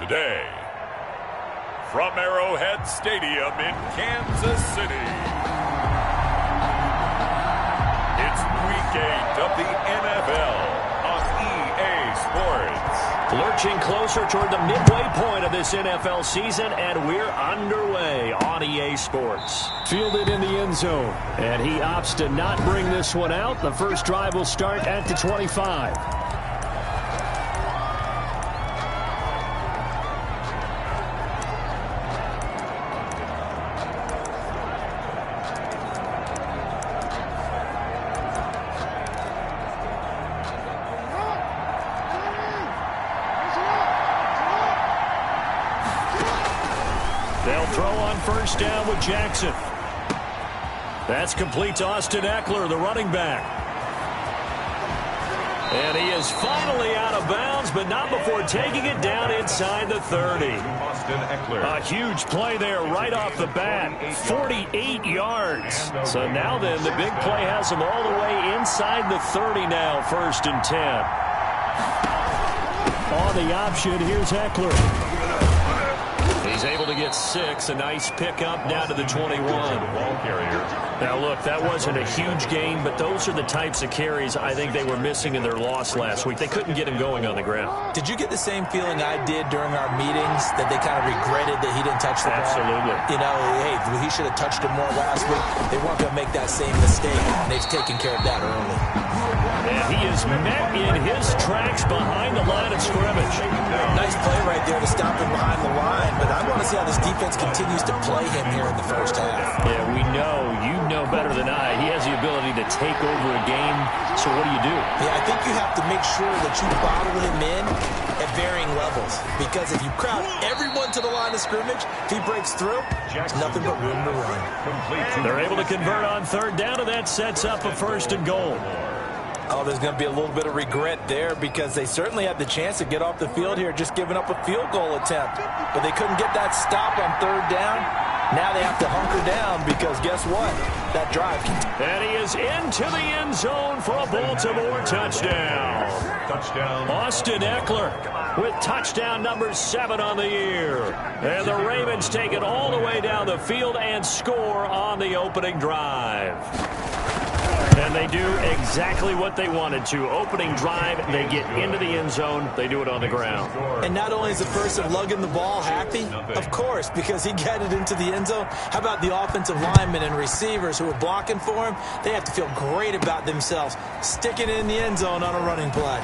Today, from Arrowhead Stadium in Kansas City, it's Week 8 of the NFL on EA Sports. Lurching closer toward the midway point of this NFL season, and we're underway on EA Sports. Fielded in the end zone, and he opts to not bring this one out. The first drive will start at the 25. They'll throw on first down with Jackson. That's complete to Austin Eckler, the running back. And he is finally out of bounds, but not before taking it down inside the 30. Austin Eckler. A huge play there right off the bat. 48 yards. So now then, the big play has him all the way inside the 30 now, 1st and 10. On the option, here's Eckler. He's able to get 6. A nice pickup down to the 21. Ball carrier. Now, look, that wasn't a huge gain, but those are the types of carries I think they were missing in their loss last week. They couldn't get him going on the ground. Did you get the same feeling I did during our meetings, that they kind of regretted that he didn't touch the ball? Absolutely. You know, hey, he should have touched it more last week. They weren't going to make that same mistake, and they've taken care of that early. And he is met in his tracks behind the line of scrimmage. Nice play right there to stop him behind the line, but I want to see how this defense continues to play him here in the first half. Yeah, we know, you know better than I, he has the ability to take over a game, so what do you do? Yeah, I think you have to make sure that you bottle him in at varying levels, because if you crowd everyone to the line of scrimmage, if he breaks through, there's nothing but room to run. They're able to convert on 3rd down, and that sets up a 1st and goal. Oh, there's going to be a little bit of regret there, because they certainly had the chance to get off the field here, just giving up a field goal attempt. But they couldn't get that stop on 3rd down. Now they have to hunker down, because guess what? That drive can... And he is into the end zone for a Baltimore touchdown. Touchdown. Austin Eckler with touchdown number 7 on the year. And the Ravens take it all the way down the field and score on the opening drive. And they do exactly what they wanted to. Opening drive, they get into the end zone. They do it on the ground. And not only is the person lugging the ball happy, of course, because he got it into the end zone. How about the offensive linemen and receivers who are blocking for him? They have to feel great about themselves, sticking it in the end zone on a running play.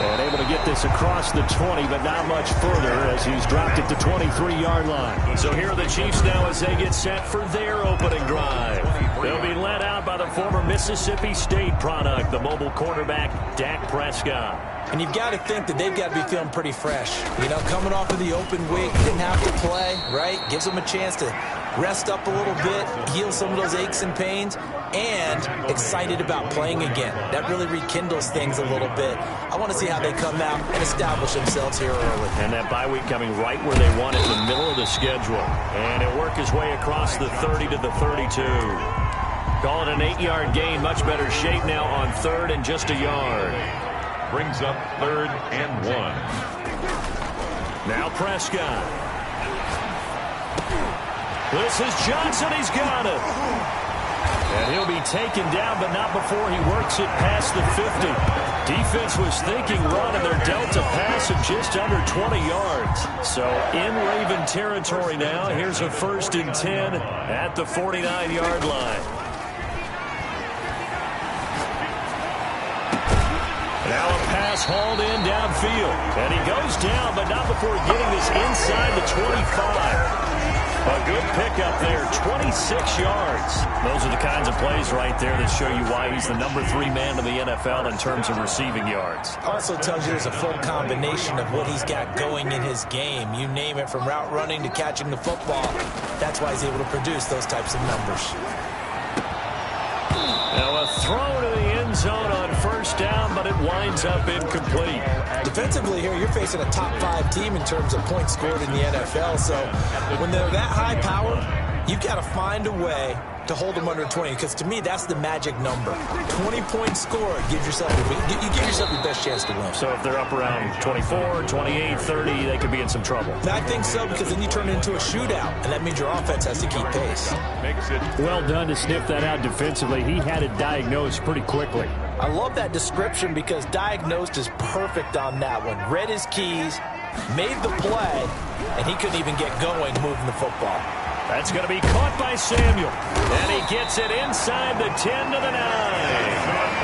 And able to get this across the 20, but not much further as he's dropped it to 23-yard line. So here are the Chiefs now as they get set for their opening drive. They'll be led out by the former Mississippi State product, the mobile quarterback, Dak Prescott. And you've got to think that they've got to be feeling pretty fresh. You know, coming off of the open week, didn't have to play, right? Gives them a chance to rest up a little bit, heal some of those aches and pains, and excited about playing again. That really rekindles things a little bit. I want to see how they come out and establish themselves here early. And that bye week coming right where they want it, in the middle of the schedule. And it worked his way across the 30 to the 32. Call it an 8-yard gain. Much better shape now on 3rd and just a yard. Brings up 3rd and 1. Now Prescott. This is Johnson. He's got it. And he'll be taken down, but not before he works it past the 50. Defense was thinking run, and they're dealt a pass of just under 20 yards. So in Raven territory now. Here's a 1st and 10 at the 49-yard line. Now a pass hauled in downfield. And he goes down, but not before getting this inside the 25. A good pickup there, 26 yards. Those are the kinds of plays right there that show you why he's the number 3 man in the NFL in terms of receiving yards. Also tells you there's a full combination of what he's got going in his game. You name it, from route running to catching the football. That's why he's able to produce those types of numbers. Now a throw to the end zone on 1st down, but it winds up incomplete. Defensively here, you're facing a top 5 team in terms of points scored in the NFL. So when they're that high power, you've got to find a way to hold them under 20, because to me, that's the magic number. 20-point score gives yourself you give yourself your best chance to win. So if they're up around 24, 28, 30, they could be in some trouble. I think so, because then you turn it into a shootout, and that means your offense has to keep pace. Well done to sniff that out defensively. He had it diagnosed pretty quickly. I love that description because diagnosed is perfect on that one. Read his keys, made the play, and he couldn't even get going moving the football. That's going to be caught by Samuel. And he gets it inside the 10 to the 9.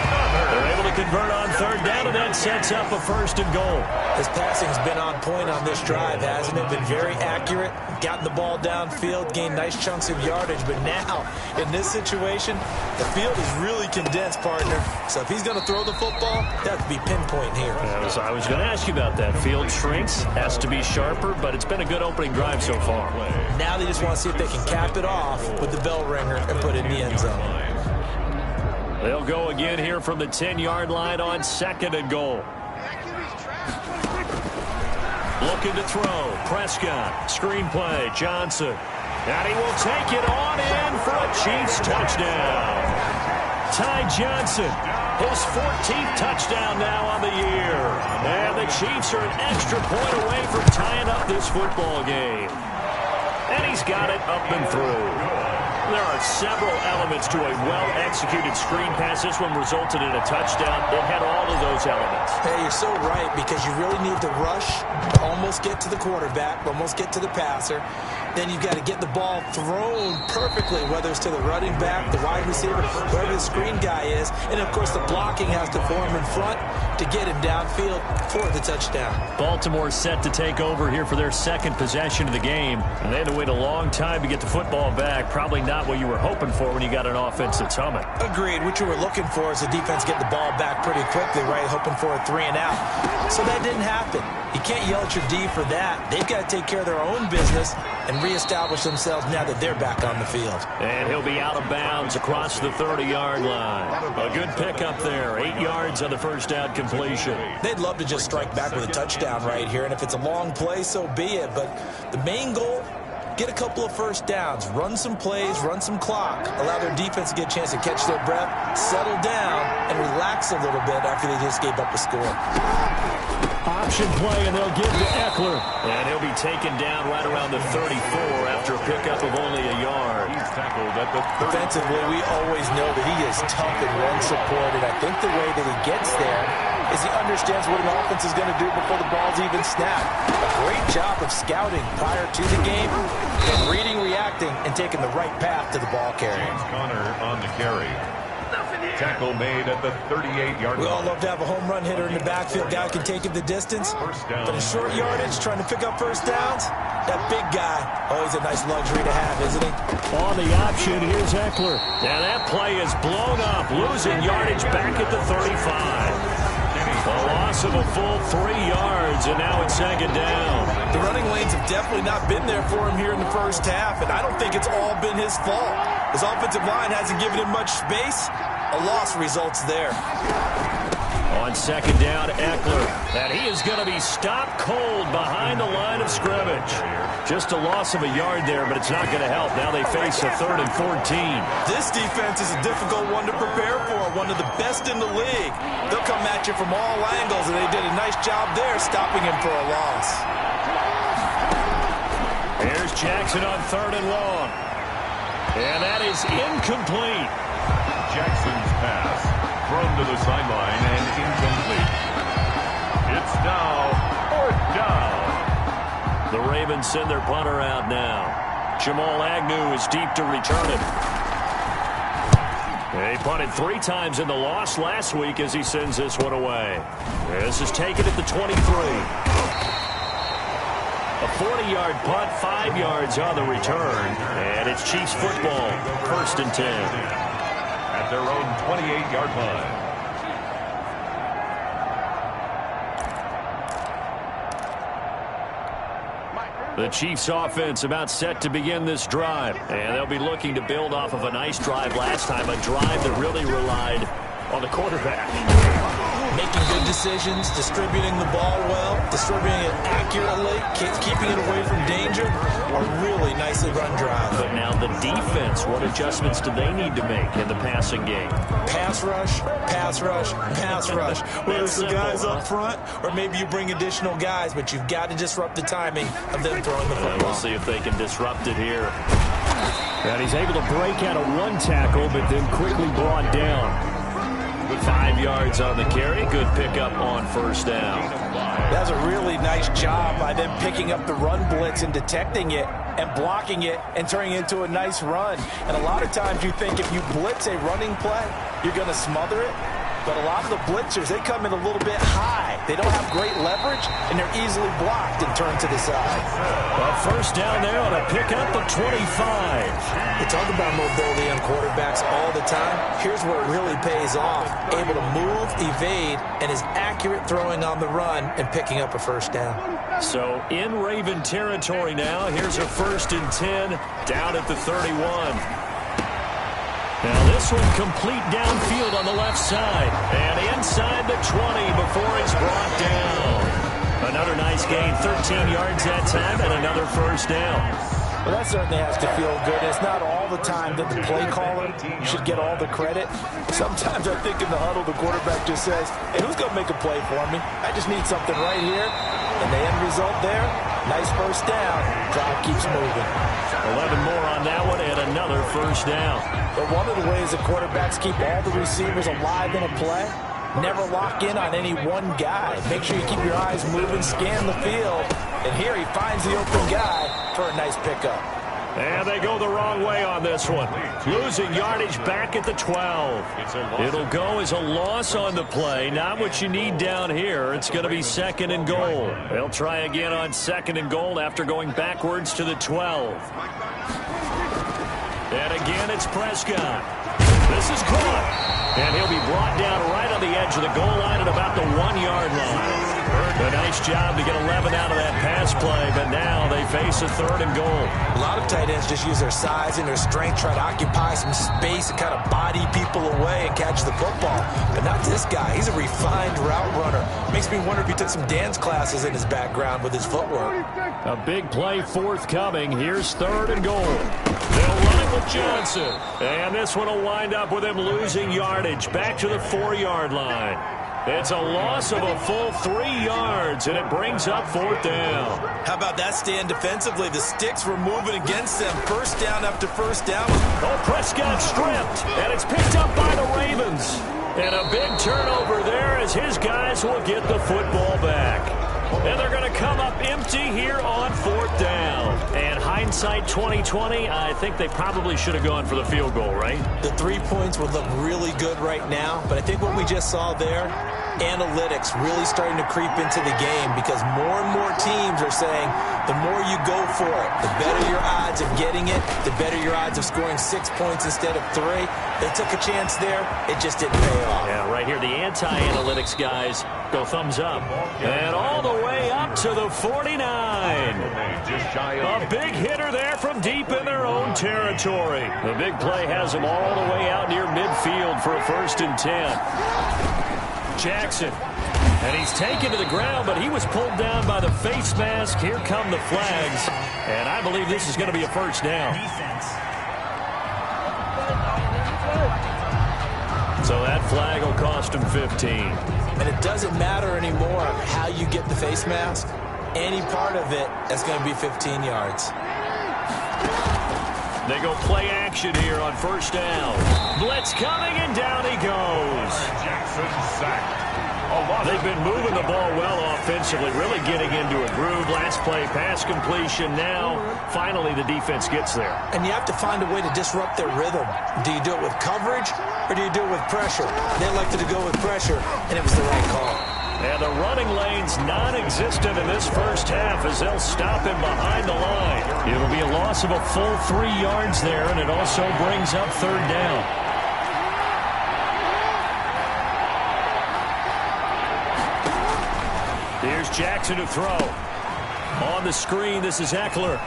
They're able to convert on third down, and that sets up a first and goal. His passing's been on point on this drive, hasn't it? Been very accurate, gotten the ball downfield, gained nice chunks of yardage. But now, in this situation, the field is really condensed, partner. So if he's going to throw the football, that would be pinpoint here. I was going to ask you about that. Field shrinks, has to be sharper, but it's been a good opening drive so far. Now they just want to see if they can cap it off with the bell ringer and put it in the end zone. They'll go again here from the 10-yard line on second and goal. Looking to throw. Prescott. Screenplay. Johnson. And he will take it on in for a Chiefs touchdown. Ty Johnson. His 14th touchdown now on the year. And the Chiefs are an extra point away from tying up this football game. And he's got it up and through. There are several elements to a well-executed screen pass. This one resulted in a touchdown. It had all of those elements. Hey, you're so right, because you really need to rush to almost get to the quarterback, almost get to the passer. Then you've got to get the ball thrown perfectly, whether it's to the running back, the wide receiver, wherever the screen guy is. And, of course, the blocking has to form in front to get him downfield for the touchdown. Baltimore set to take over here for their second possession of the game. And they had to wait a long time to get the football back. Probably not what you were hoping for when you got an offense that's humming. Agreed. What you were looking for is the defense get the ball back pretty quickly, right? Hoping for a 3 and out. So that didn't happen. You can't yell at your D for that. They've got to take care of their own business and reestablish themselves now that they're back on the field. And he'll be out of bounds across the 30-yard line. A good pickup there. 8 yards on the first down completion. They'd love to just strike back with a touchdown right here, and if it's a long play, so be it. But the main goal, get a couple of first downs, run some plays, run some clock, allow their defense to get a chance to catch their breath, settle down, and relax a little bit after they just gave up a score. Option play, and they'll give to Eckler. And he'll be taken down right around the 34 after a pickup of only a yard. He's tackled at the 30. Defensively, we always know that he is tough and run support, and I think the way that he gets there is he understands what an offense is going to do before the ball's even snapped. A great job of scouting prior to the game, and reading, reacting, and taking the right path to the ball carrier. James Conner on the carry. Tackle made at the 38-yard line. We all love to have a home run hitter in the backfield. Guy can take it the distance. But in short yardage, trying to pick up first downs, that big guy, always a nice luxury to have, isn't he? On the option, here's Eckler. Now that play is blown up, losing yardage back at the 35. A loss of a full 3 yards, and now it's second down. The running lanes have definitely not been there for him here in the first half, and I don't think it's all been his fault. His offensive line hasn't given him much space. A loss results there. On second down, Eckler. And he is going to be stopped cold behind the line of scrimmage. Just a loss of a yard there, but it's not going to help. Now they face a 3rd and 14. This defense is a difficult one to prepare for, one of the best in the league. They'll come at you from all angles, and they did a nice job there stopping him for a loss. Here's Jackson on 3rd and long. And that is incomplete. Jackson's pass thrown to the sideline and incomplete. It's now 4th down. The Ravens send their punter out now. Jamal Agnew is deep to return it. He punted 3 times in the loss last week as he sends this one away. This is taken at the 23. A 40-yard punt, 5 yards on the return. And it's Chiefs football, 1st and 10. At their own 28-yard line. The Chiefs offense about set to begin this drive. And they'll be looking to build off of a nice drive last time. A drive that really relied on the quarterback. Making good decisions, distributing the ball well, distributing it accurately, keeping it away from danger. A really nicely run drive. But now the defense, what adjustments do they need to make in the passing game? Pass rush, pass rush, pass rush. Whether it's the guys up front or maybe you bring additional guys, but you've got to disrupt the timing of them throwing the football. We'll see if they can disrupt it here. And he's able to break out of one tackle, but then quickly brought down. 5 yards on the carry. Good pickup on first down. That was a really nice job by them picking up the run blitz and detecting it and blocking it and turning it into a nice run. And a lot of times you think if you blitz a running play, you're going to smother it. But a lot of the blitzers, they come in a little bit high. They don't have great leverage, and they're easily blocked and turned to the side. Well, first down there on a pickup of 25. They talk about mobility on quarterbacks all the time. Here's where it really pays off. Able to move, evade, and is accurate throwing on the run and picking up a first down. So in Raven territory now. Here's a 1st and 10 down at the 31. Now this one complete downfield on the left side. And inside the 20 before he's brought down. Another nice gain, 13 yards that time, and another first down. Well, that certainly has to feel good. It's not all the time that the play caller should get all the credit. Sometimes I think in the huddle, the quarterback just says, hey, who's going to make a play for me? I just need something right here. And the end result there, nice first down. Drive keeps moving. 11 more on that one and another first down. But one of the ways the quarterbacks keep all the receivers alive in a play, never lock in on any one guy. Make sure you keep your eyes moving, scan the field. And here he finds the open guy for a nice pickup. And they go the wrong way on this one. Losing yardage back at the 12. It'll go as a loss on the play. Not what you need down here. It's going to be 2nd and goal. They'll try again on 2nd and goal after going backwards to the 12. And again, it's Prescott. This is caught. And he'll be brought down right on the edge of the goal line at about the 1-yard line. A nice job to get 11 out of that pass play, but now they face a 3rd and goal. A lot of tight ends just use their size and their strength, try to occupy some space and kind of body people away and catch the football. But not this guy. He's a refined route runner. Makes me wonder if he took some dance classes in his background with his footwork. A big play forthcoming. Here's 3rd and goal. They'll run it with Johnson. And this one will wind up with him losing yardage back to the 4-yard line. It's a loss of a full 3 yards, and it brings up 4th down. How about that stand defensively? The sticks were moving against them. First down after first down. Oh, Prescott stripped, and it's picked up by the Ravens. And a big turnover there as his guys will get the football back. And they're going to come up empty here on 4th down. And hindsight 2020, I think they probably should have gone for the field goal, right? The 3 points would look really good right now, but I think what we just saw there, analytics really starting to creep into the game because more and more teams are saying the more you go for it, the better your odds of getting it, the better your odds of scoring 6 points instead of 3. They took a chance there. It just didn't pay off. Yeah, right here, the anti-analytics guys go thumbs up. And all the way up to the 49. A big hitter there from deep in their own territory. The big play has them all the way out near midfield for a 1st and 10. Jackson. And he's taken to the ground, but he was pulled down by the face mask. Here come the flags. And I believe this is going to be a first down. So that flag will cost him 15. And it doesn't matter anymore how you get the face mask. Any part of it is going to be 15 yards. They go play action here on first down. Blitz coming, and down he goes. Jackson sacked. They've been moving the ball well offensively, really getting into a groove. Last play, pass completion. Now, finally, the defense gets there. And you have to find a way to disrupt their rhythm. Do you do it with coverage, or do you do it with pressure? They elected to go with pressure, and it was the right call. And the running lane's non-existent in this first half as they'll stop him behind the line. It'll be a loss of a full 3 yards there, and it also brings up 3rd down. Here's Jackson to throw. On the screen, this is Eckler.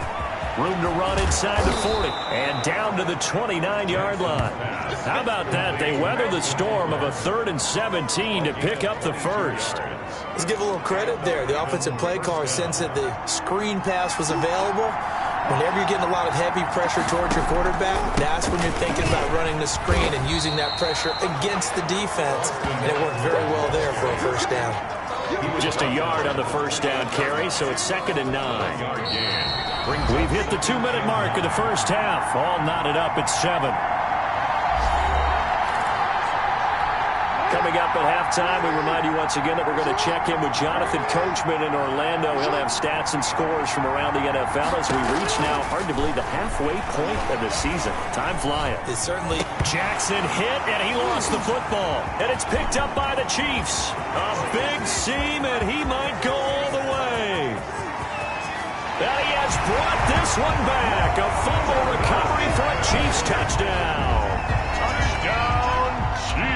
Room to run inside the 40 and down to the 29-yard line. How about that? They weather the storm of a 3rd and 17 to pick up the first. Let's give a little credit there. The offensive play caller sensed that the screen pass was available. Whenever you're getting a lot of heavy pressure towards your quarterback, that's when you're thinking about running the screen and using that pressure against the defense. And it worked very well there for a first down. Just a yard on the first down carry, so it's 2nd and 9. We've hit the 2-minute mark of the first half. All knotted up at 7. Coming up at halftime, we remind you once again that we're going to check in with Jonathan Coachman in Orlando. He'll have stats and scores from around the NFL as we reach now, hard to believe, the halfway point of the season. Time flying. It's certainly. Jackson hit, and he lost the football. And it's picked up by the Chiefs. A big seam, and he might go all the way. And he has brought this one back. A fumble recovery for a Chiefs touchdown.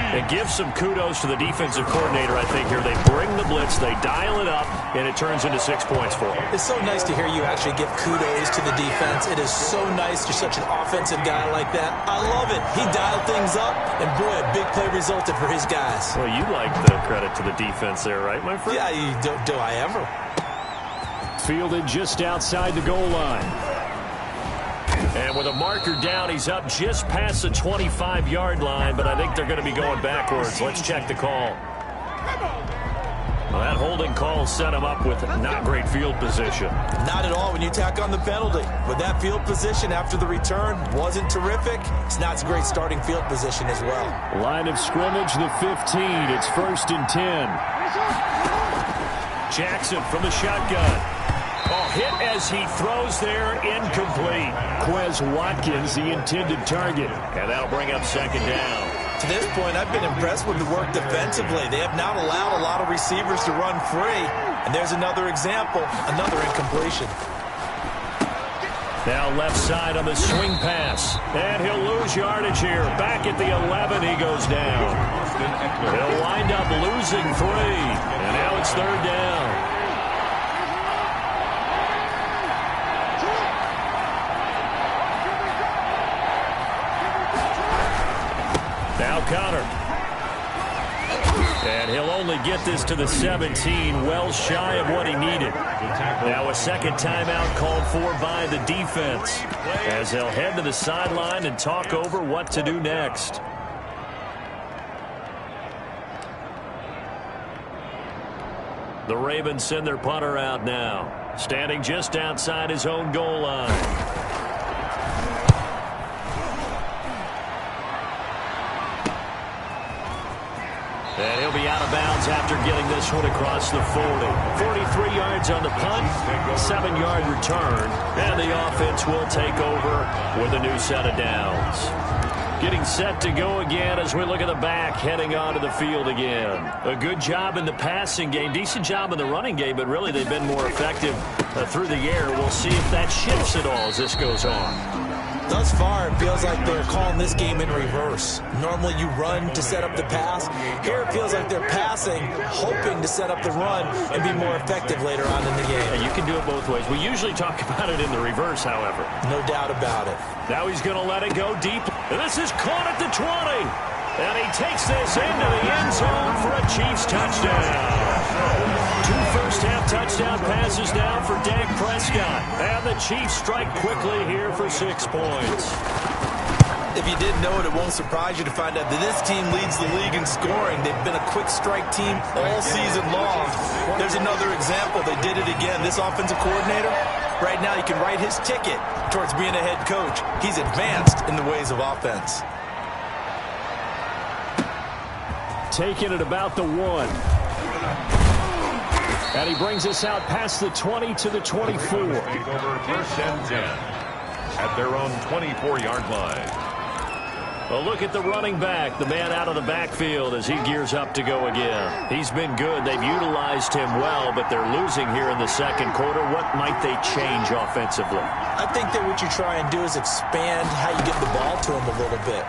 And give some kudos to the defensive coordinator, I think, here. They bring the blitz, they dial it up, and it turns into 6 points for them. It's so nice to hear you actually give kudos to the defense. It is so nice. You're such an offensive guy like that. I love it. He dialed things up, and boy, a big play resulted for his guys. Well, you like the credit to the defense there, right, my friend? Yeah, do I ever? Fielded just outside the goal line. And with a marker down, he's up just past the 25-yard line, but I think they're going to be going backwards. Let's check the call. Well, that holding call set him up with not great field position. Not at all when you tack on the penalty. With that field position after the return wasn't terrific. It's not a great starting field position as well. Line of scrimmage, the 15. It's 1st and 10. Jackson from the shotgun. Oh, hit as he throws there, incomplete. Quez Watkins, the intended target. And that'll bring up 2nd down. To this point, I've been impressed with the work defensively. They have not allowed a lot of receivers to run free. And there's another example, another incompletion. Now left side on the swing pass. And he'll lose yardage here. Back at the 11, he goes down. He'll wind up losing 3. And now it's 3rd down. Now Connor. And he'll only get this to the 17, well shy of what he needed. Now a 2nd timeout called for by the defense as they'll head to the sideline and talk over what to do next. The Ravens send their punter out now, standing just outside his own goal line. And he'll be out of bounds after getting this one across the 40. 43 yards on the punt, 7-yard return, and the offense will take over with a new set of downs. Getting set to go again as we look at the back, heading onto the field again. A good job in the passing game, decent job in the running game, but really they've been more effective through the air. We'll see if that shifts at all as this goes on. Thus far, it feels like they're calling this game in reverse. Normally you run to set up the pass. Here it feels like they're passing, hoping to set up the run and be more effective later on in the game. And you can do it both ways. We usually talk about it in the reverse, however. No doubt about it. Now he's going to let it go deep. And this is caught at the 20. And he takes this into the end zone for a Chiefs touchdown. 2 first-half touchdown passes now for Dak Prescott. And the Chiefs strike quickly here for 6 points. If you didn't know it, it won't surprise you to find out that this team leads the league in scoring. They've been a quick strike team all season long. There's another example. They did it again. This offensive coordinator, right now he can write his ticket towards being a head coach. He's advanced in the ways of offense. Taking it about the 1. And he brings us out past the 20 to the 24. Over 1st and 10 at their own 24-yard line. Well, look at the running back, the man out of the backfield as he gears up to go again. He's been good. They've utilized him well, but they're losing here in the 2nd quarter. What might they change offensively? I think that what you try and do is expand how you get the ball to him a little bit.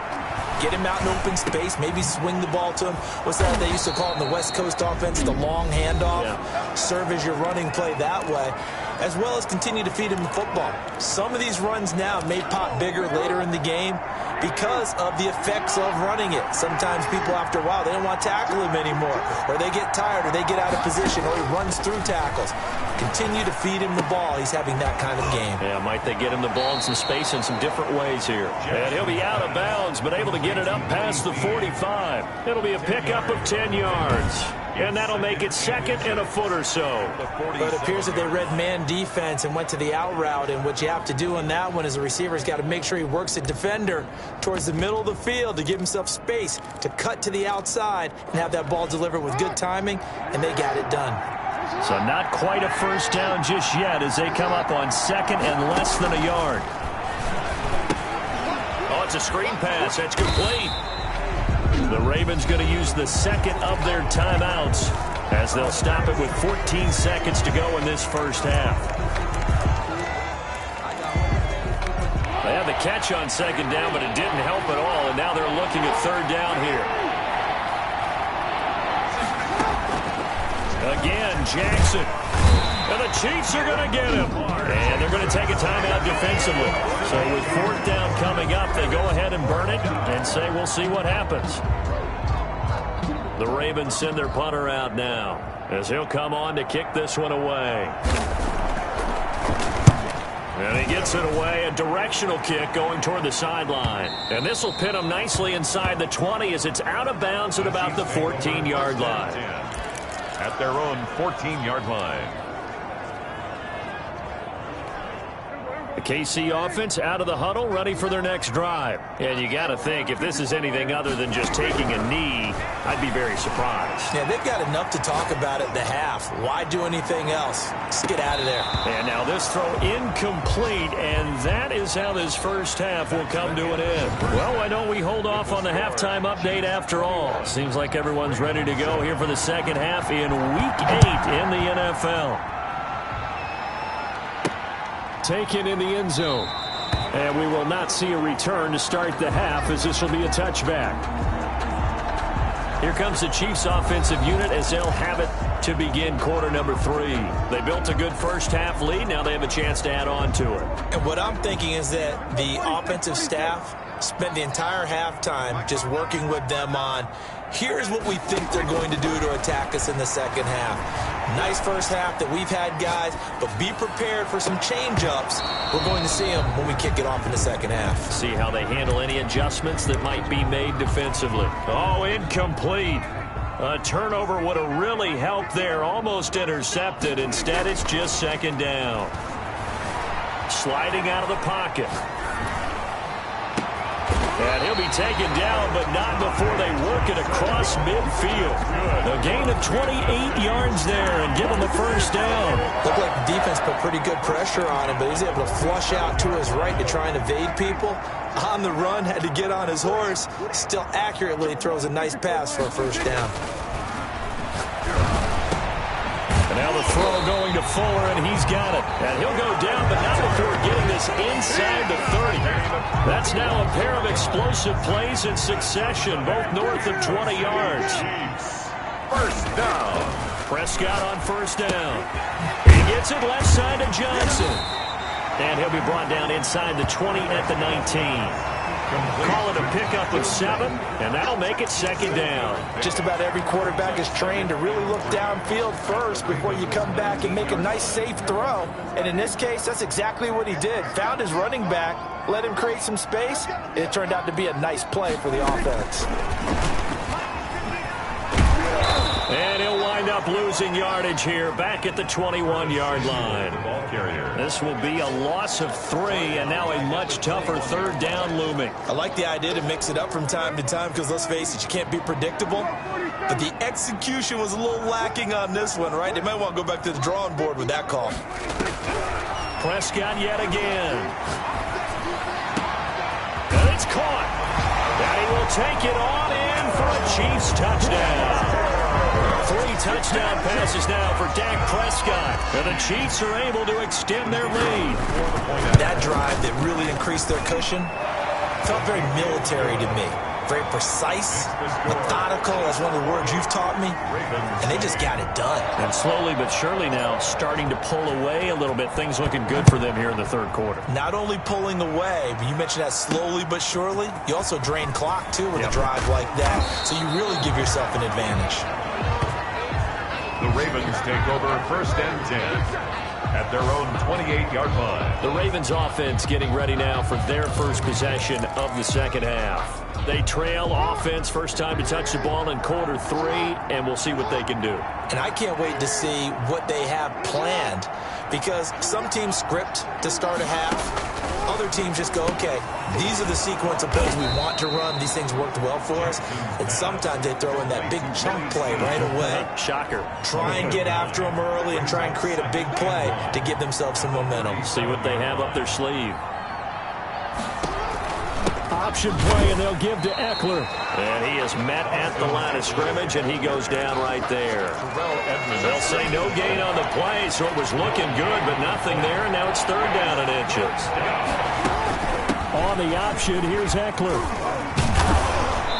Get him out in open space, maybe swing the ball to him. What's that they used to call in the West Coast offense, the long handoff? Yeah. Serve as your running play that way. as well as continue to feed him the football. Some of these runs now may pop bigger later in the game because of the effects of running it. Sometimes people, after a while, they don't want to tackle him anymore, or they get tired, or they get out of position, or he runs through tackles. Continue to feed him the ball. He's having that kind of game. Yeah, might they get him the ball in some space in some different ways here. And he'll be out of bounds, but able to get it up past the 45. It'll be a pickup of 10 yards. And that'll make it second and a foot or so. But it appears that they read man defense and went to the out route. And what you have to do on that one is the receiver's got to make sure he works the defender towards the middle of the field to give himself space to cut to the outside and have that ball delivered with good timing. And they got it done. So not quite a first down just yet as they come up on second and less than a yard. Oh, it's a screen pass. That's complete. The Ravens going to use the second of their timeouts as they'll stop it with 14 seconds to go in this first half. They had the catch on second down, but it didn't help at all, and now they're looking at third down here. Again, Jackson. And the Chiefs are going to get him. And they're going to take a timeout defensively. So with fourth down coming up, they go ahead and burn it and say we'll see what happens. The Ravens send their punter out now as he'll come on to kick this one away. And he gets it away, a directional kick going toward the sideline. And this will pin him nicely inside the 20 as it's out of bounds at about the 14-yard line. At their own 14-yard line. The KC offense out of the huddle, ready for their next drive. And you got to think, if this is anything other than just taking a knee, I'd be very surprised. Yeah, they've got enough to talk about at the half. Why do anything else? Just get out of there. And now this throw incomplete, and that is how this first half will come to an end. Well, why don't we hold off on the halftime update after all? Seems like everyone's ready to go here for the second half in Week 8 in the NFL. Taken in the end zone. And we will not see a return to start the half as this will be a touchback. Here comes the Chiefs offensive unit as they'll have it to begin quarter number 3. They built a good first half lead. Now they have a chance to add on to it. And what I'm thinking is that the offensive staff spent the entire halftime just working with them on, here's what we think they're going to do to attack us in the second half. Nice first half that we've had, guys, but be prepared for some change-ups. We're going to see them when we kick it off in the second half. See how they handle any adjustments that might be made defensively. Oh, incomplete. A turnover would have really helped there. Almost intercepted. Instead, it's just second down. Sliding out of the pocket. And he'll be taken down, but not before they work it across midfield. A gain of 28 yards there and give him the first down. Looked like the defense put pretty good pressure on him, but he was able to flush out to his right to try and evade people. On the run, had to get on his horse. Still accurately throws a nice pass for a first down. Now the throw going to Fuller, and he's got it. And he'll go down, but not before getting this inside the 30. That's now a pair of explosive plays in succession, both north of 20 yards. First down. Prescott on first down. He gets it left side to Johnson. And he'll be brought down inside the 20 at the 19. Call it a pickup of 7, and that'll make it second down. Just about every quarterback is trained to really look downfield first before you come back and make a nice, safe throw. And in this case, that's exactly what he did. Found his running back, let him create some space, and it turned out to be a nice play for the offense. And he'll wind up losing yardage here back at the 21-yard line. This will be a loss of 3, and now a much tougher third down looming. I like the idea to mix it up from time to time because, let's face it, you can't be predictable. But the execution was a little lacking on this one, right? They might want to go back to the drawing board with that call. Prescott yet again. And it's caught. And he will take it on in for a Chiefs touchdown. 3 touchdown passes now for Dak Prescott. And the Chiefs are able to extend their lead. That drive that really increased their cushion felt very military to me. very precise, methodical. That's one of the words you've taught me. And they just got it done. And slowly but surely now starting to pull away a little bit. Things looking good for them here in the third quarter. Not only pulling away, but you mentioned that slowly but surely. You also drain clock, too, with a drive like that. So you really give yourself an advantage. The Ravens take over 1st and 10 at their own 28-yard line. The Ravens offense getting ready now for their first possession of the second half. They trail offense, first time to touch the ball in quarter 3, and we'll see what they can do. And I can't wait to see what they have planned, because some teams script to start a half. Other teams just go, okay, these are the sequence of plays we want to run. These things worked well for us. And sometimes they throw in that big chunk play right away. Shocker. Try and get after them early and try and create a big play to give themselves some momentum. See what they have up their sleeve. Option play, and they'll give to Eckler. And he is met at the line of scrimmage, and he goes down right there. They'll say no gain on the play, so it was looking good, but nothing there, and now it's 3rd down and inches. On the option, here's Eckler.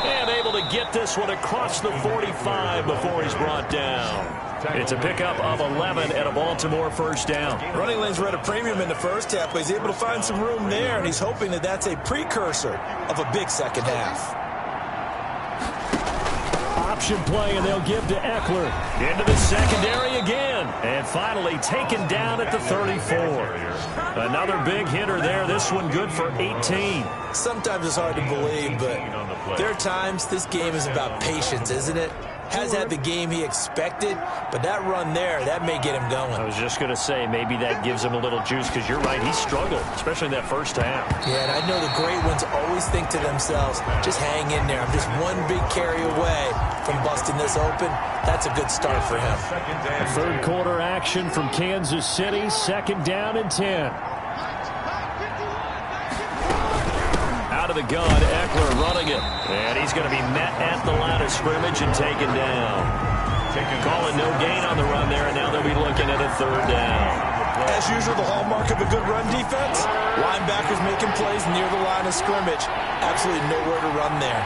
And able to get this one across the 45 before he's brought down. It's a pickup of 11 and a Baltimore first down. Running lanes were at a premium in the first half, but he's able to find some room there, and he's hoping that that's a precursor of a big second half. Option play, and they'll give to Eckler. Into the secondary again. And finally taken down at the 34. Another big hitter there. This one good for 18. Sometimes it's hard to believe, but there are times this game is about patience, isn't it? Has had the game he expected, but that run there, that may get him going. I was just going to say, maybe that gives him a little juice, because you're right, he struggled, especially in that first half. Yeah, and I know the great ones always think to themselves, just hang in there. I'm just one big carry away from busting this open. That's a good start for him. Third quarter action from Kansas City, 2nd down and 10. Out of the gun, Eckler running it. And he's going to be met at the line of scrimmage and taken down. Calling no gain on the run there, and now they'll be looking at a 3rd down. As usual, the hallmark of a good run defense, linebackers making plays near the line of scrimmage. Absolutely nowhere to run there.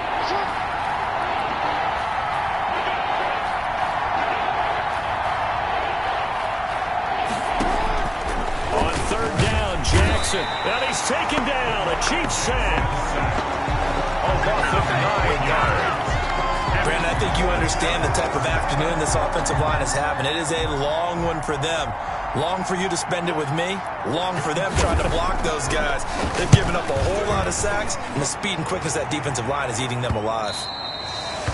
On 3rd down, Jackson. And he's taken down. A Chiefs sack. A loss of 9 yards. Brandon, I think you understand the type of afternoon this offensive line is having. It is a long one for them. Long for you to spend it with me. Long for them trying to block those guys. They've given up a whole lot of sacks, and the speed and quickness of that defensive line is eating them alive.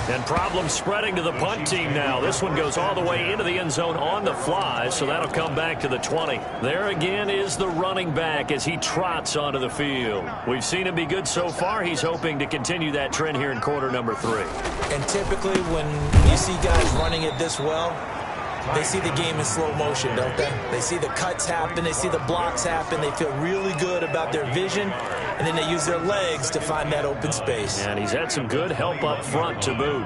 And problems spreading to the punt team now. This one goes all the way into the end zone on the fly, so that'll come back to the 20. There again is the running back as he trots onto the field. We've seen him be good so far. He's hoping to continue that trend here in quarter number 3. And typically when you see guys running it this well, they see the game in slow motion, don't they? They see the cuts happen. They see the blocks happen. They feel really good about their vision. And then they use their legs to find that open space. And he's had some good help up front to boot.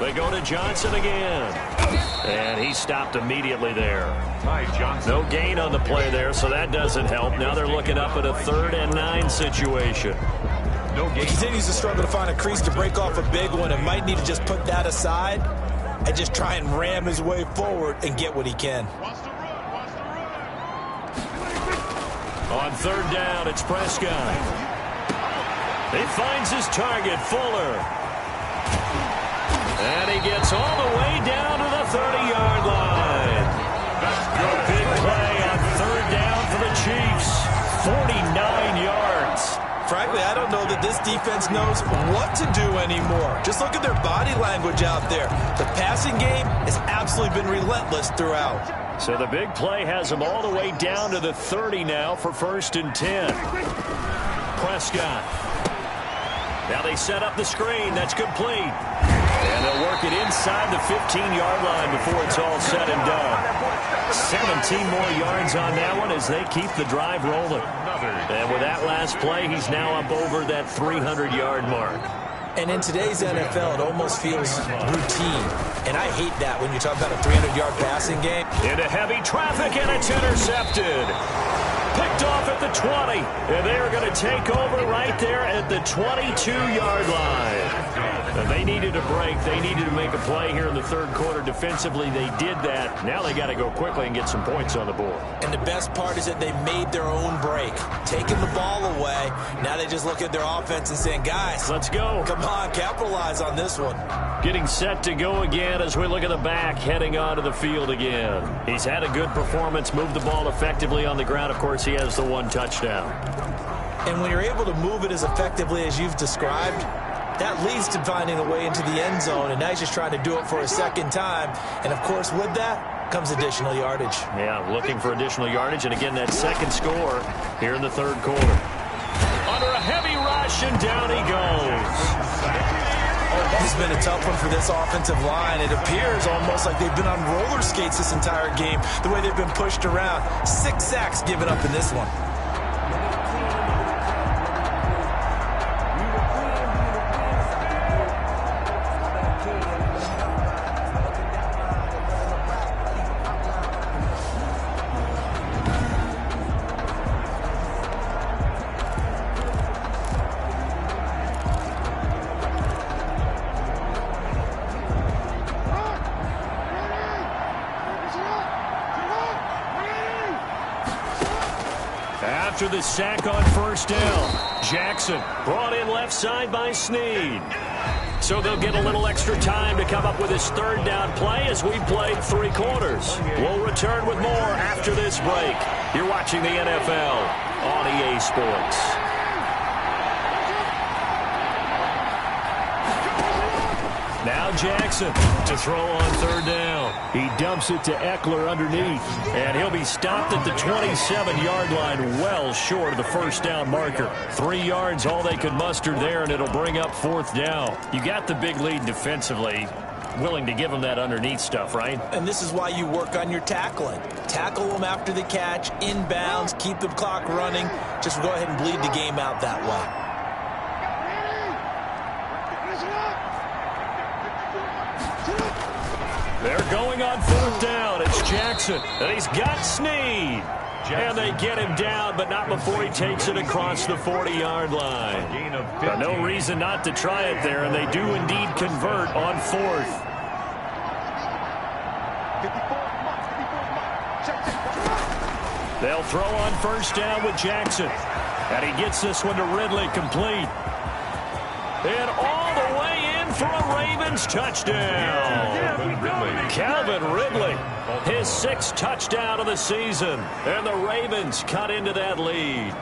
They go to Johnson again. And he stopped immediately there. No gain on the play there, so that doesn't help. Now they're looking up at a 3rd and 9 situation. He continues to struggle to find a crease to break off a big one and might need to just put that aside and just try and ram his way forward and get what he can. On 3rd down, it's Prescott. He finds his target, Fuller. And he gets all the way down to the 30-yard line. A big play on 3rd down for the Chiefs. 49 yards. Frankly, I don't know that this defense knows what to do anymore. Just look at their body language out there. The passing game has absolutely been relentless throughout. So the big play has them all the way down to the 30 now for 1st and 10. Prescott. Now they set up the screen. That's complete. And they'll work it inside the 15-yard line before it's all said and done. 17 more yards on that one as they keep the drive rolling. And with that last play, he's now up over that 300-yard mark. And in today's NFL, it almost feels routine. And I hate that when you talk about a 300-yard passing game. Into heavy traffic, and it's intercepted. picked off at the 20. And they are going to take over right there at the 22-yard line. And they needed a break. They needed to make a play here in the third quarter. Defensively, they did that. Now they got to go quickly and get some points on the board. And the best part is that they made their own break, taking the ball away. Now they just look at their offense and saying, guys, let's go. Come on, capitalize on this one. Getting set to go again as we look at the back, heading onto the field again. He's had a good performance, moved the ball effectively on the ground. Of course, he has the one touchdown. And when you're able to move it as effectively as you've described, that leads to finding a way into the end zone, and now he's just trying to do it for a second time. And, of course, with that comes additional yardage. Yeah, looking for additional yardage, and again, that second score here in the third quarter. Under a heavy rush, and down he goes. This has been a tough one for this offensive line. It appears almost like they've been on roller skates this entire game, the way they've been pushed around. 6 sacks given up in this one. After the sack on first down, Jackson brought in left side by Snead. So they'll get a little extra time to come up with his third down play as we played 3 quarters. We'll return with more after this break. You're watching the NFL on EA Sports. Now Jackson to throw on third down. He dumps it to Eckler underneath. And he'll be stopped at the 27-yard line, well short of the first down marker. 3 yards, all they could muster there, and it'll bring up fourth down. You got the big lead defensively. Willing to give them that underneath stuff, right? And this is why you work on your tackling. Tackle them after the catch, inbounds, keep the clock running. Just go ahead and bleed the game out that way. They're going on fourth down. It's Jackson, and he's got Snead. And they get him down, but not before he takes it across the 40-yard line. No reason not to try it there, and they do indeed convert on fourth. They'll throw on first down with Jackson. And he gets this one to Ridley, complete. And all the way in for a Ravens touchdown. Calvin Ridley, his 6th touchdown of the season. And the Ravens cut into that lead.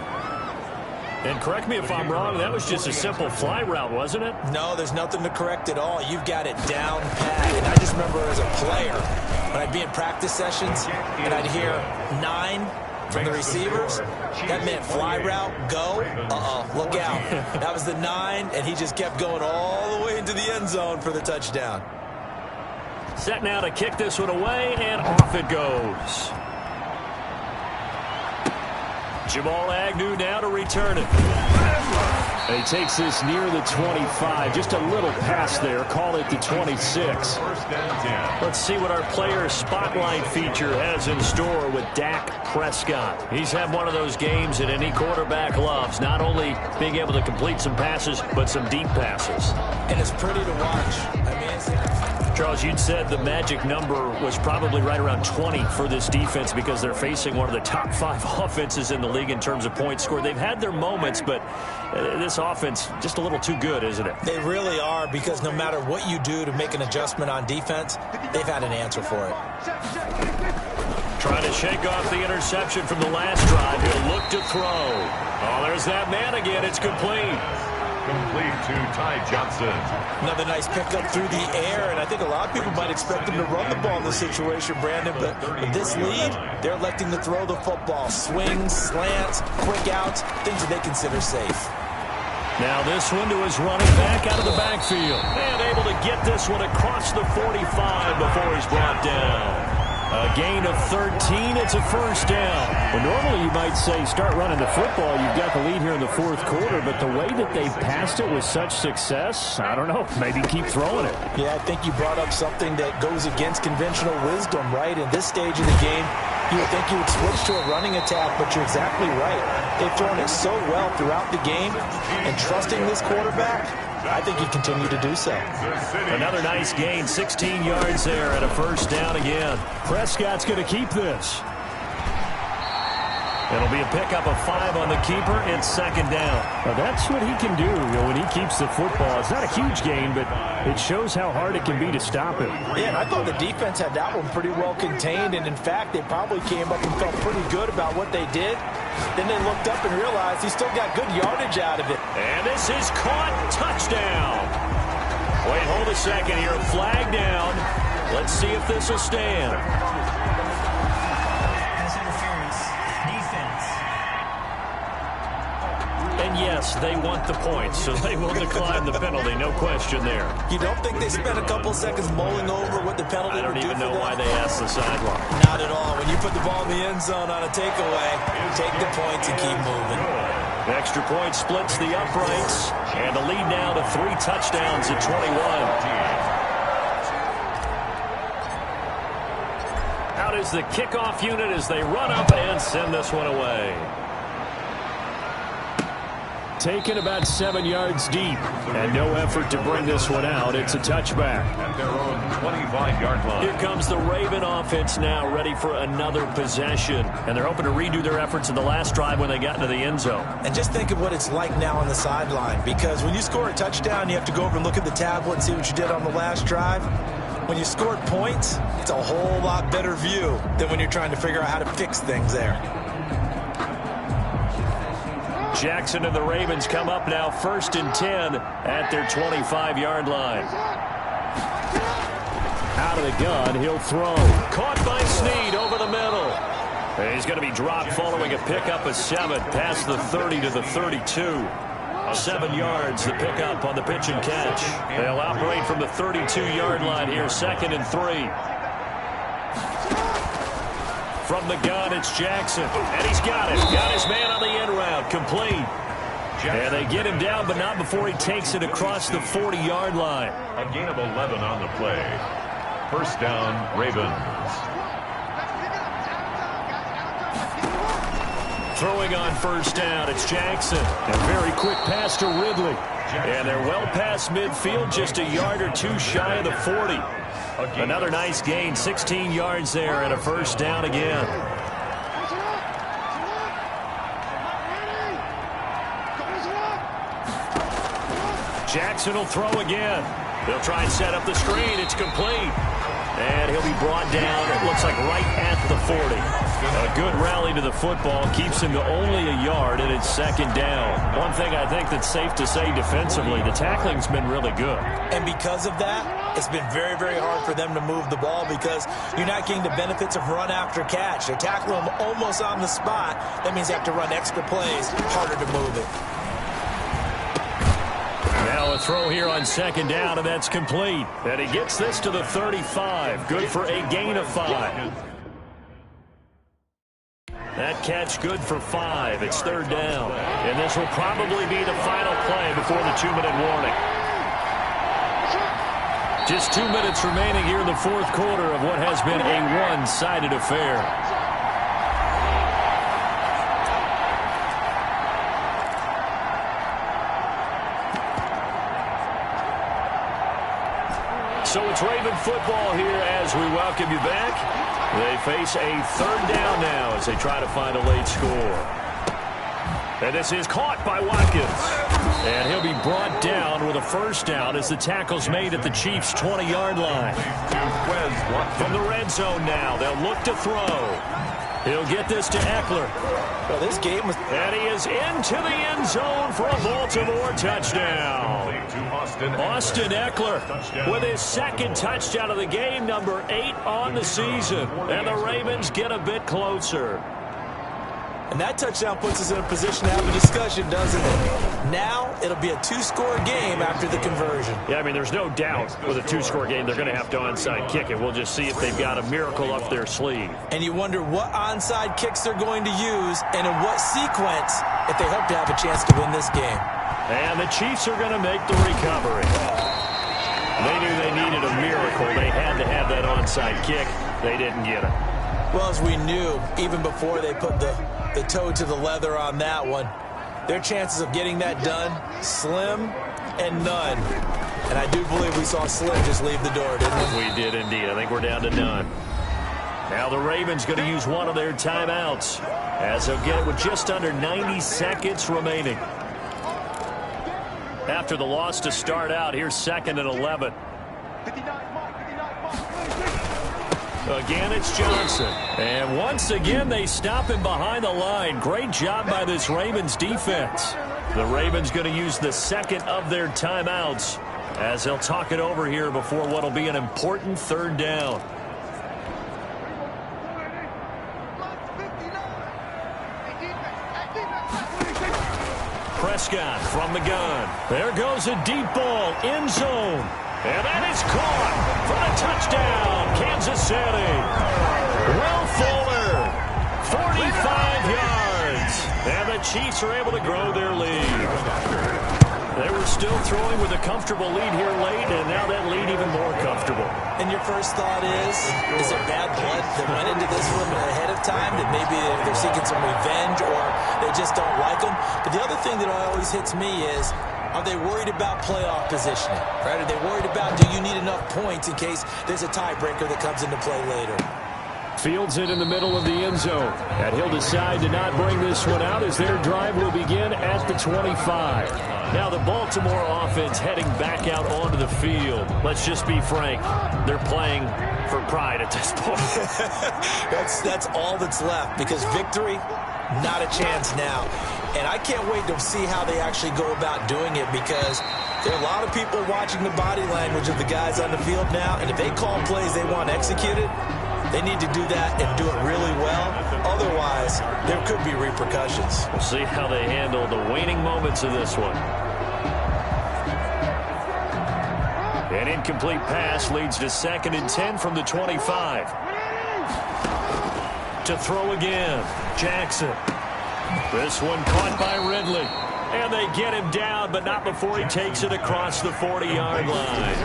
And correct me if I'm wrong, that was just a simple fly route, wasn't it? No, there's nothing to correct at all. You've got it down pat. And I just remember as a player, when I'd be in practice sessions, and I'd hear 9 from the receivers, that meant fly route, go, look out. That was the 9, and he just kept going all the way into the end zone for the touchdown. Set now to kick this one away, and off it goes. Jamal Agnew now to return it. And he takes this near the 25. Just a little pass there. Call it the 26. Let's see what our player spotlight feature has in store with Dak Prescott. He's had one of those games that any quarterback loves. Not only being able to complete some passes, but some deep passes. And it's pretty to watch. I mean, Charles, you'd said the magic number was probably right around 20 for this defense because they're facing one of the top 5 offenses in the league in terms of points scored. They've had their moments, but this offense just a little too good, isn't it? They really are, because no matter what you do to make an adjustment on defense, they've had an answer for it. Trying to shake off the interception from the last drive. He'll look to throw. Oh, there's that man again. It's complete. Complete to Ty Johnson. Another nice pickup through the air, and I think a lot of people might expect him to run the ball in this situation, Brandon, but with this lead, they're electing to throw the football. Swings, slants, quick outs, things that they consider safe. Now this one to his running back out of the backfield. And able to get this one across the 45 before he's brought down. A gain of 13, it's a first down. Well, normally you might say start running the football. You've got the lead here in the fourth quarter, but the way that they passed it with such success, I don't know, maybe keep throwing it. Yeah, I think you brought up something that goes against conventional wisdom, right? In this stage of the game, You would think you would switch to a running attack, but you're exactly right. They've thrown it so well throughout the game, and trusting this quarterback, I think he continued to do so. Another nice gain, 16 yards there and a first down again. Prescott's going to keep this. It'll be a pickup of 5 on the keeper. It's second down. Well, that's what he can do, when he keeps the football. It's not a huge gain, but it shows how hard it can be to stop him. Yeah, and I thought the defense had that one pretty well contained, and in fact, they probably came up and felt pretty good about what they did. Then they looked up and realized he still got good yardage out of it. And this is caught. Touchdown. Wait, hold a second here. Flag down. Let's see if this will stand. And yes, they want the points, so they will decline the penalty. No question there. You don't think they spent a couple seconds mulling over what the penalty would do for them? I don't even know why they asked the sideline. Not at all. When you put the ball in the end zone on a takeaway, take the points and keep moving. The extra point splits the uprights, and the lead now to 3 touchdowns at 21. Out is the kickoff unit as they run up and send this one away. Taken about 7 yards deep, and no effort to bring this one out. It's a touchback. At their own 25-yard line. Here comes the Raven offense now, ready for another possession. And they're hoping to redo their efforts in the last drive when they got into the end zone. And just think of what it's like now on the sideline, because when you score a touchdown, you have to go over and look at the tablet and see what you did on the last drive. When you scored points, it's a whole lot better view than when you're trying to figure out how to fix things there. Jackson and the Ravens come up now 1st and 10 at their 25-yard line. Out of the gun, he'll throw. Caught by Snead over the middle. And he's going to be dropped following a pickup of 7 past the 30 to the 32. 7 yards, the pickup on the pitch and catch. They'll operate from the 32-yard line here, 2nd and 3. From the gun, it's Jackson. And he's got it. Got his man on the end route. Complete. And they get him down, but not before he takes it across the 40-yard line. A gain of 11 on the play. First down, Ravens. Throwing on first down, it's Jackson. A very quick pass to Ridley. And they're well past midfield, just a yard or 2 shy of the 40. Another nice gain, 16 yards there, and a first down again. Jackson will throw again. They'll try and set up the screen. It's complete. And he'll be brought down, it looks like right at the 40. A good rally to the football keeps him to only a yard, and it's 2nd down. One thing I think that's safe to say defensively, the tackling's been really good. And because of that, it's been very, very hard for them to move the ball because you're not getting the benefits of run after catch. They're tackling them almost on the spot. That means they have to run extra plays, harder to move it. Now a throw here on 2nd down, and that's complete. And he gets this to the 35. Good for a gain of 5. That catch good for 5. It's 3rd down. And this will probably be the final play before the 2-minute warning. Just 2 minutes remaining here in the 4th quarter of what has been a one-sided affair. So it's Raven football here as we welcome you back. They face a 3rd down now as they try to find a late score. And this is caught by Watkins. And he'll be brought down with a first down as the tackle's made at the Chiefs' 20-yard line. From the red zone now, they'll look to throw. He'll get this to Eckler. Well, this game was... And he is into the end zone for a Baltimore touchdown. Austin Eckler with his 2nd touchdown of the game, number 8 on the season. And the Ravens get a bit closer. And that touchdown puts us in a position to have a discussion, doesn't it? Now, it'll be a 2-score game after the conversion. Yeah, I mean, there's no doubt with a 2-score game, they're going to have to onside kick it. We'll just see if they've got a miracle up their sleeve. And you wonder what onside kicks they're going to use and in what sequence if they hope to have a chance to win this game. And the Chiefs are going to make the recovery. They knew they needed a miracle. They had to have that onside kick. They didn't get it. Well, as we knew, even before they put the toe to the leather on that one, their chances of getting that done, slim and none. And I do believe we saw Slim just leave the door, didn't we? We did indeed. I think we're down to none. Now the Ravens going to use one of their timeouts, as they'll get it with just under 90 seconds remaining. After the loss to start out, here's 2nd and 11. Again, it's Johnson. And once again, they stop him behind the line. Great job by this Ravens defense. The Ravens going to use the 2nd of their timeouts, as they'll talk it over here before what will be an important 3rd down. Prescott from the gun. There goes a deep ball, end zone. And that is caught for a touchdown, Kansas City. Will Fuller, 45 yards. And the Chiefs are able to grow their lead. They were still throwing with a comfortable lead here late, and now that lead even more comfortable. And your first thought is there bad blood that went into this one ahead of time, that maybe they're seeking some revenge or they just don't like them? But the other thing that always hits me is, are they worried about playoff positioning? Right? Are they worried about, do you need enough points in case there's a tiebreaker that comes into play later? Fields it in the middle of the end zone. And he'll decide to not bring this one out as their drive will begin at the 25. Now the Baltimore offense heading back out onto the field. Let's just be frank. They're playing for pride at this point. That's all that's left, because victory, not a chance now. And I can't wait to see how they actually go about doing it, because there are a lot of people watching the body language of the guys on the field now, and if they call plays they want executed, they need to do that and do it really well. Otherwise, there could be repercussions. We'll see how they handle the waning moments of this one. An incomplete pass leads to 2nd and 10 from the 25. To throw again, Jackson. This one caught by Ridley. And they get him down, but not before he takes it across the 40-yard line.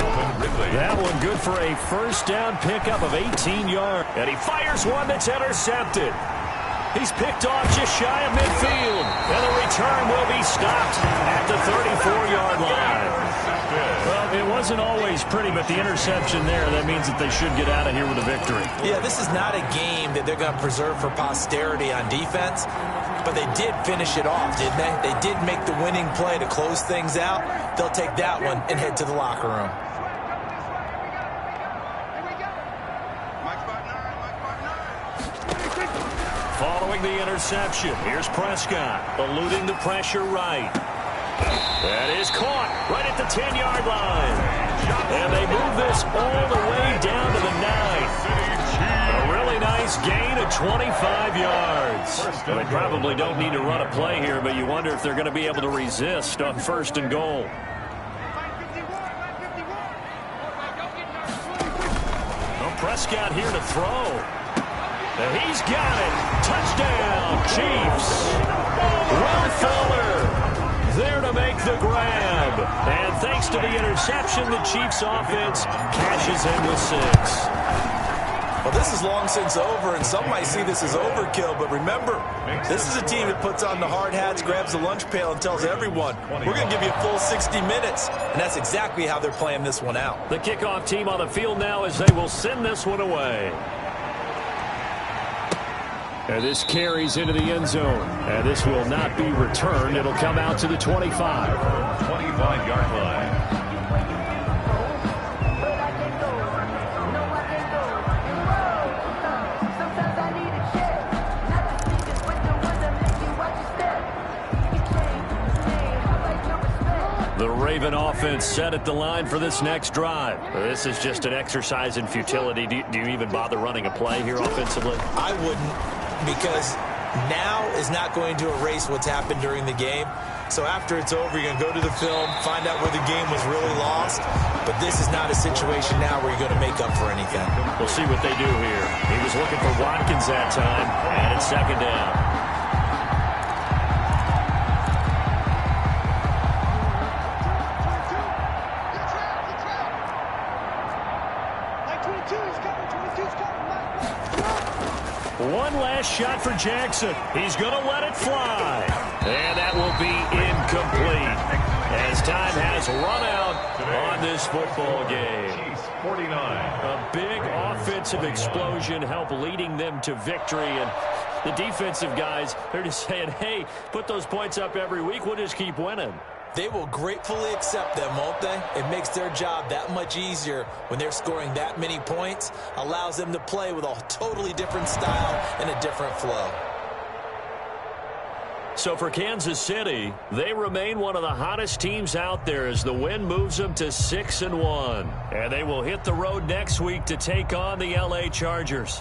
That one good for a first down pickup of 18 yards. And he fires one that's intercepted. He's picked off just shy of midfield. And the return will be stopped at the 34-yard line. Well, it wasn't always pretty, but the interception there, that means that they should get out of here with a victory. Yeah, this is not a game that they're going to preserve for posterity on defense, but they did finish it off, didn't they? They did make the winning play to close things out. They'll take that one and head to the locker room. Following the interception, here's Prescott, eluding the pressure right. That is caught right at the 10-yard line. And they move this all the way down to the 9. A really nice gain of 25 yards. They probably don't need to run a play here, but you wonder if they're going to be able to resist on 1st and goal. Well, Prescott here to throw. And he's got it. Touchdown, Chiefs. Will Fuller there to make the grab. And thanks to the interception, the Chiefs offense cashes in with 6. Well, this is long since over, and some might see this as overkill, but remember, this is a team that puts on the hard hats, grabs the lunch pail, and tells everyone, we're going to give you a full 60 minutes, and that's exactly how they're playing this one out. The kickoff team on the field now as they will send this one away. And this carries into the end zone. And this will not be returned. It'll come out to the 25. 25-yard line. The Raven offense set at the line for this next drive. This is just an exercise in futility. Do you even bother running a play here offensively? I wouldn't, because now is not going to erase what's happened during the game. So after it's over, you're going to go to the film, find out where the game was really lost. But this is not a situation now where you're going to make up for anything. We'll see what they do here. He was looking for Watkins that time, and it's 2nd down. One last shot for Jackson. He's going to let it fly. And that will be incomplete as time has run out on this football game. 49. A big offensive explosion helped leading them to victory. And the defensive guys, they're just saying, hey, put those points up every week. We'll just keep winning. They will gratefully accept them, won't they? It makes their job that much easier when they're scoring that many points. Allows them to play with a totally different style and a different flow. So for Kansas City, they remain one of the hottest teams out there as the win moves them to 6-1. And they will hit the road next week to take on the LA Chargers.